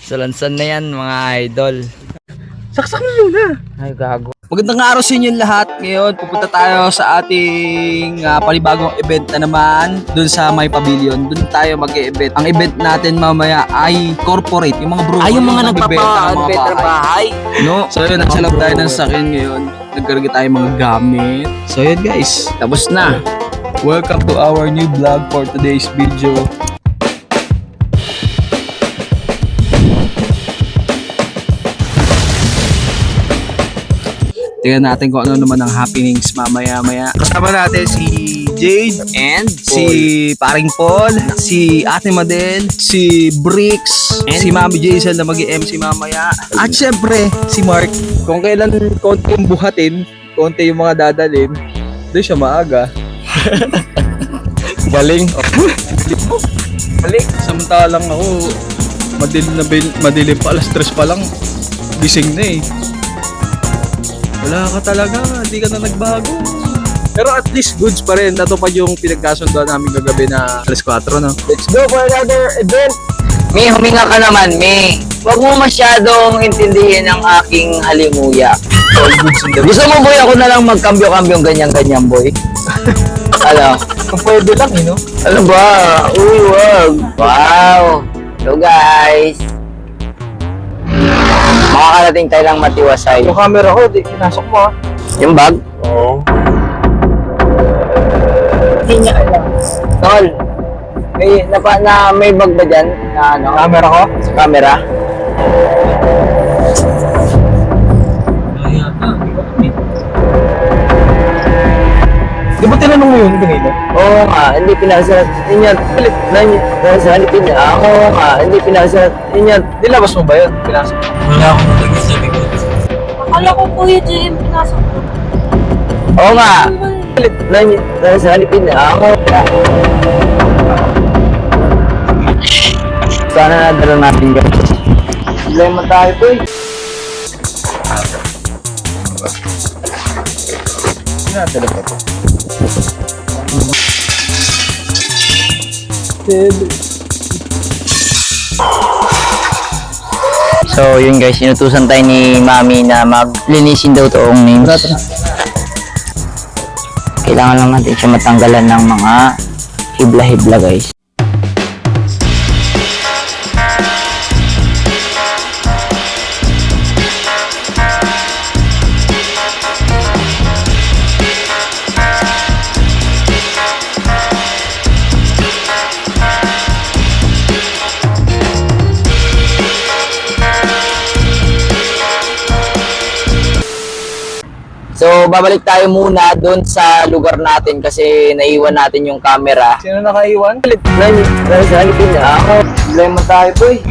Salansan na yan mga idol. Saksak mo muna. Ay gago. Magandang araw sa inyo lahat. Ngayon, pupunta tayo sa ating panibagong event na naman dun sa May Pavilion. Dun tayo mag-e-event. Ang event natin mamaya ay corporate. Yung mga bro. Ay, yung mga nagbebenta ng mga nagpapa-better bahay. No? So yun, nagsalab tayo ng sakin ngayon. Nagkarga tayo mga gamit. So yun guys, tapos na. Welcome to our new vlog for today's video. Tingnan natin kung ano naman ang happenings mamaya-maya. Kasama natin si Jade and si Paring Paul, si Ate Madel, si Bricks, and si Mami Jason na mag-MC mamaya. At syempre, si Mark. Kung kailan konti yung buhatin, konti yung mga dadalhin, doon siya maaga. Galing. Galing. Samantalang ako, madilim pa, alas 3 pa lang, gising na eh. Wala ka talaga, hindi ka na nagbago. Pero at least goods pa rin. Natupad yung pinagkasundoan namin kagabi na alas 4, no? Let's go for another event! May huminga ka naman, May. Huwag mo masyadong intindihin ang aking halimuya. All goods in the Gusto mo boy ako na lang magkambyo-kambyong ganyan-ganyan boy? Ano? Kung pwede lang, no? Ano ba? Uy, wag. Wow. So guys. Makakarating tayo lang matiwasay. Yung camera ko, di pinasok mo, ha? Yung bag? Oo. Hindi niya alam. Tol, may bag ba dyan? Na ano? Camera ko? Sa camera? Di ba tinanong mo yun kanina? Oo nga, hindi pinakasalat. Inyan, pinakasalipin niya. Oo nga, hindi pinakasalat. Inyan. Nilabas mo ba yun? Pinasok? Wala akong nalagay sa likod. Akala ko po yung GM pinasok ko. Oo nga. Pinakasalipin niya. Oo nga. Sana nadala natin guys. Problema tayo po eh. Nadala pa po. So yun guys, inutusan tayo ni Mami na maglinisin daw toong names. Kailangan lang natin siya matanggalan ng mga hibla-hibla guys. So, babalik tayo muna doon sa lugar natin kasi naiwan natin yung camera. Sino nakaiwan? Nalisalipin niya ako. Problema tayo po eh.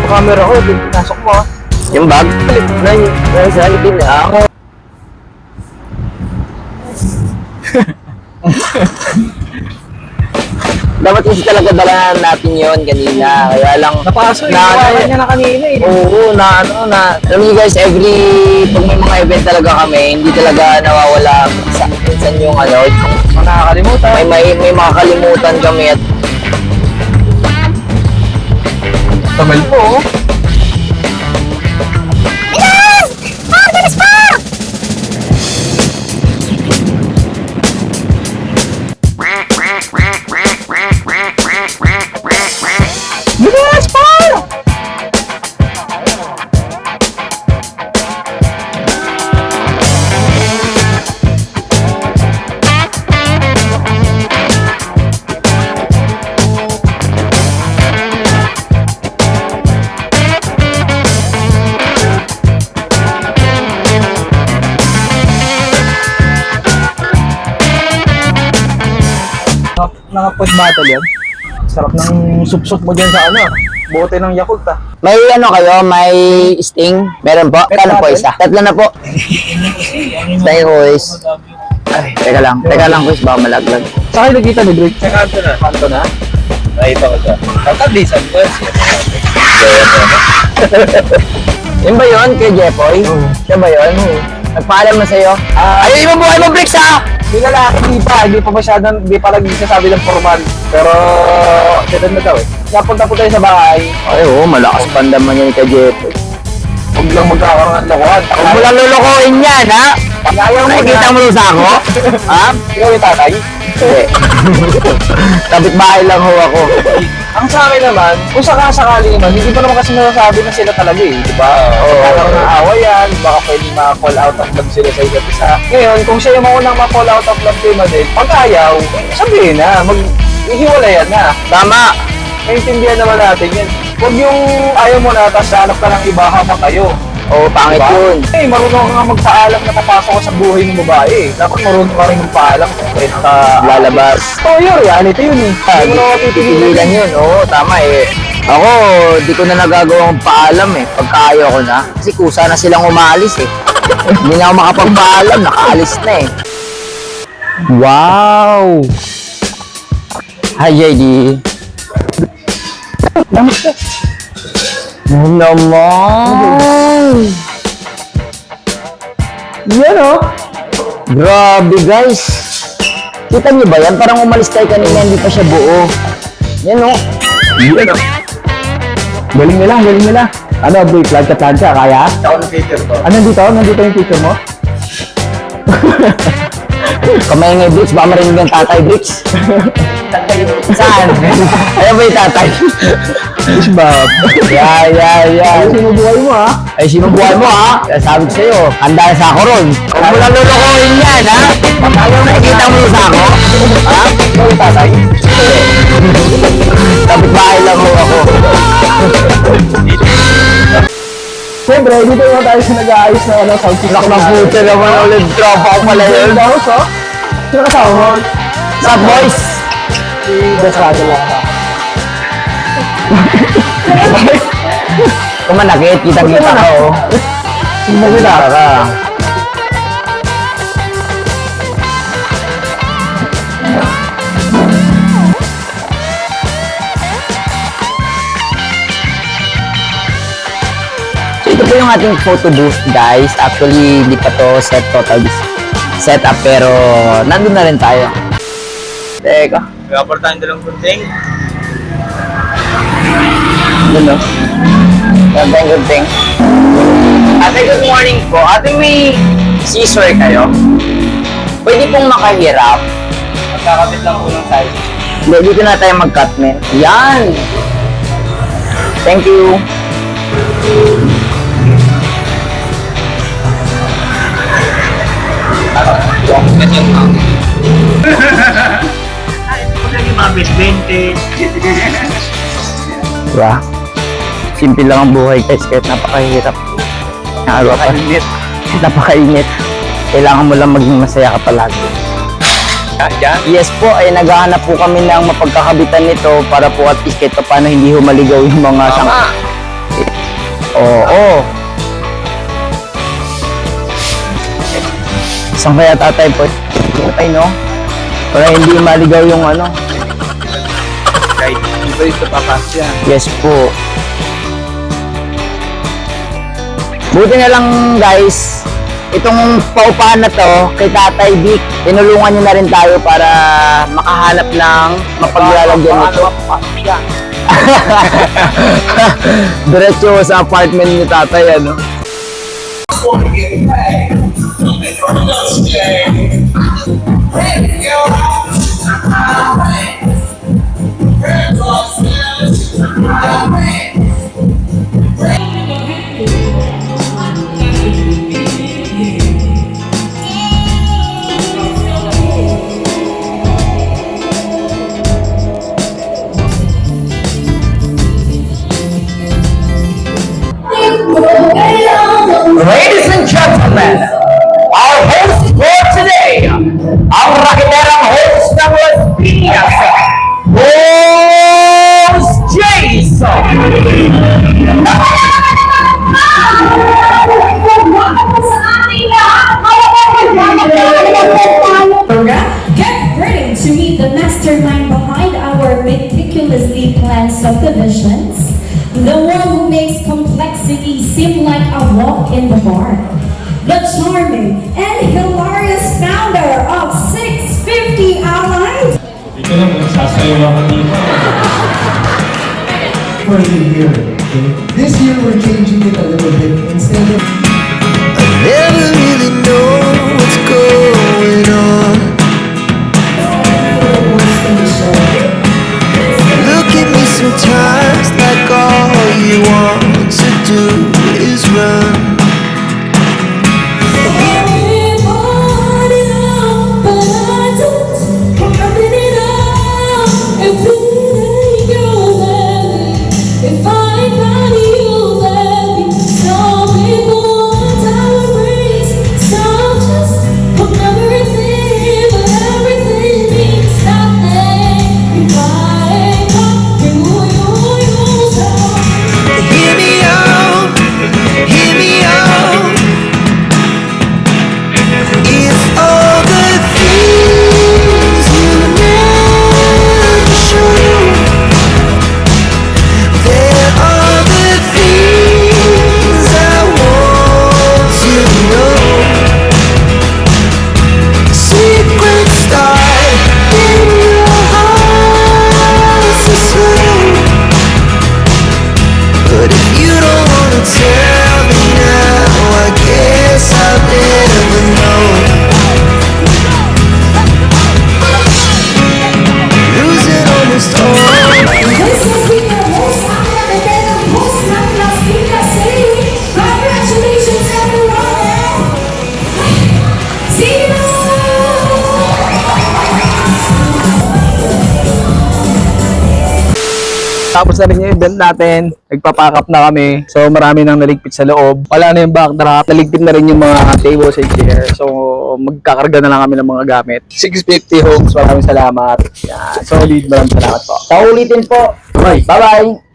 Yung camera ko, di pinasok mo, ha? Yung bag? Nalisalipin niya ako. Dapat kasi talaga dalahan natin yon kanina. Kaya lang... Napaso, na, niya na kanina eh. Oo, alam niyo guys, pag may mga event talaga kami, hindi talaga nawawala minsan yung yung Nakakalimutan. may makakalimutan kami at Tagal po, oh. Bilis pa! Naka-food battle yan. Sarap ng sup-sup mo dyan sa bote ng Yakult, ah. may kayo, may sting? Meron po? Kano po isa? Tatlo na po. Tayo boys. Ay, teka lang boys, baka malaglag. Saan kayo nakita ni Drake? Sa kanto na. Kanto na? Nakita ko siya. Pagkablisan ko. Yun ba yun kay Jepoy? Oo. Siya ba yun? Nagpaalam na sa'yo? Ayun mo buhay mo, Bricks ha! Yung lalaki, hindi pa masyadong, hindi pa lagi sasabi ng formal. Pero, ganun na daw eh. Napunta po tayo sa bahay. Ay, oo, malakas pandaman yan kay Jeff. Huwag lang magkakaroon ng lokohan. Huwag mo lang lulukohin yan, ha? Ayaw mo Nakikita mo sa ako? Ha? Ikaw yung tatay? Hindi. Kapit bahay lang ho ako. Ang sa akin naman, kung sakasakali naman, hindi pa naman kasi nasasabi na sila talaga eh, di ba? Oo. Kakaroon ng awa yan, baka pwedeng ma-fall out of love sila sa isa't isa. Ngayon, kung siya yung maunang ma-fall out of love kay Madel, pag ayaw, sabihin na, hiwalayan na. Tama. Naintindihan naman natin yan. Huwag yung ayaw mo na, tapos hanap ka ng iba habang kayo. Oo, pangit Diba? yun. Eh, marunong ka nga magpaalam na papasok ka sa buhay ng babae. Dapat marunong ka rin magpaalam kahit ka Lalabas. Oo, yun, reality yun eh. Hindi mo na Titigilan yun. Oo, tama eh. Ako, di ko na nagagawang paalam eh. Pagka ayaw ko na. Kasi kusa na silang umalis eh. Hindi na ako makapagpaalam. Nakaalis na eh. Wow! Hi, JD. Lamit ka. Ano naman? Yan o. Grabe guys. Kita niyo ba yan? Parang umalis tayo kanina, hindi pa siya buo. Yan o. Yan o. Galing nila. Ano, boy, plancha, kaya? Ako ng cater ko. Ah, nandito yung picture mo? Kamay nga Bricks, baka marinig ng tatay Bricks. Saan? Ayan ba yung tatay? Fish Bob. Yeah. Sinubuhay mo ha? Ay, sinubuhay mo ha? Sabi ko sa'yo, handa na sa ako ron. Huwag mo lang lulukohin yan ha? Nakikita mo sa ako? Ha? Ikaw yung tatay? Kapit bahay lang ho ako. Siyempre, dito naman tayo sa nag-aayos na sound system. Nakakabuti naman ulit. Tropa ko pala yun. Yung house, oh. Sino kasama mo? What's up boys? Si Best Rado lang ako. Kumanakit, kita-kita ka oh. Sino kita? Kita ka. So ito po yung ating photo booth guys. Actually, hindi pa to setup pero nandun na rin tayo. Teka. Kaportahan ko lang kunting. Yun o. Good thing. Ate, good morning po. Ate, may scissor kayo? Pwede pong makahirap. Magkakabit lang po ng size. Hindi, dito na tayo mag-cut, men. Yan! Thank you. Kasi yung mga best vintage. Diba? Simple lang ang buhay guys, kahit napakahirap. Napakainit. Napakainit. Kailangan mo lang maging masaya ka palagi. Yan. Yes po, ay naghahanap po kami ng mapagkakabitan nito para po at least kahit paano hindi humaligaw yung mga Tama. Oo. Saan kaya tatay po? Ay no? Para hindi maligaw yung ano. Kahit iba yung tapapas yan. Yes po. Buti na lang guys, itong paupahan na to kay Tatay Vic, tinulungan niyo na rin tayo para makahanap ng mapaglalagyan nito. Diretso sa apartment ni Tatay, ano? Ladies and gentlemen, our host for today, ang rakiterang host ng Las Piñas, Host Jason! Get ready to meet the mastermind behind our meticulously planned subdivisions, the one who makes complexity seem like a walk in the park, the charming and hilarious founder of City 650 allies. Ito lang, sasayaw ako dito. For the year, okay? This year we're changing it a little bit. Instead of Never really know what's going on. Look at me sometimes like all you want to do is run. Hear me out, hear me out. It's all the things you never show. There are the things I want to know. Secrets start in your heart so slow. But if you don't wanna tell me now, I guess I'll never know. Losing almost all. This has been your host, Anya Medena, host ng Las Vegas City. Congratulations, everyone! See you! Tapos na rin yung event natin. Nagpapack up na kami. So marami nang naligpit sa loob. Wala na yung backdrop. Naligpit na rin yung mga tables and chair. So magkakarga na lang kami ng mga gamit. 650 homes. Maraming salamat. Yan. Solid. Maraming salamat po. Sa ulitin po. Bye-bye!